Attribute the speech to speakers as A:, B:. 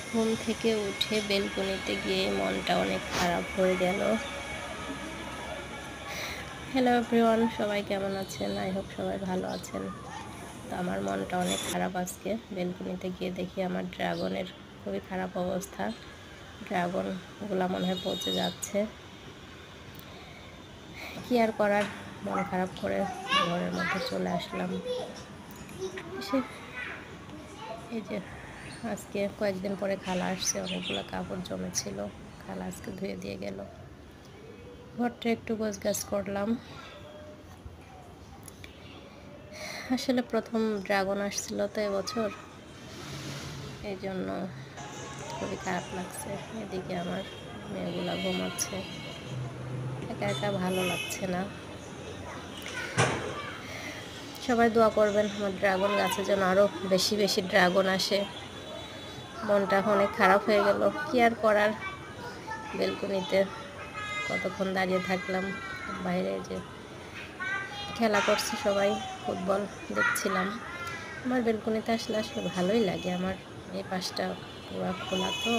A: ঘুম থেকে উঠে বেলকনিতে গিয়ে মনটা অনেক খারাপ হয়ে গেল। হ্যালো এভরিওয়ান, সবাই কেমন আছেন? আই হোপ সবাই ভালো আছেন। তো আমার মনটা অনেক খারাপ আজকে। বেলকনিতে গিয়ে দেখি আমার ড্রাগনের খুবই খারাপ অবস্থা। ড্রাগনগুলো মনে হয় পচে যাচ্ছে। কি আর করার, মন খারাপ করে ঘরের মধ্যে চলে আসলাম। এসে এই যে আজকে কয়েকদিন পরে খালা আসছে, অনেকগুলো কাপড় জমেছিল, খালা আজকে ধুয়ে দিয়ে গেল। ঘরটা একটু গোছগাছ করলাম। আসলে প্রথম ড্রাগন আসছিল তো এবছর, এই জন্য খুবই খারাপ লাগছে। এদিকে আমার মেয়েগুলা ঘুমাচ্ছে, একা একা ভালো লাগছে না। সবাই দোয়া করবেন আমার ড্রাগন গাছে যেন আরও বেশি বেশি ড্রাগন আসে। মনটা অনেক খারাপ হয়ে গেল, কি আর করার। বেলকনিতে কতক্ষণ দাঁড়িয়ে থাকলাম, বাইরে যে খেলা করছে সবাই, ফুটবল দেখছিলাম। আমার বেলকনিতে আসলে আসলে ভালোই লাগে। আমার এই পাশটা পুরো খোলা তো,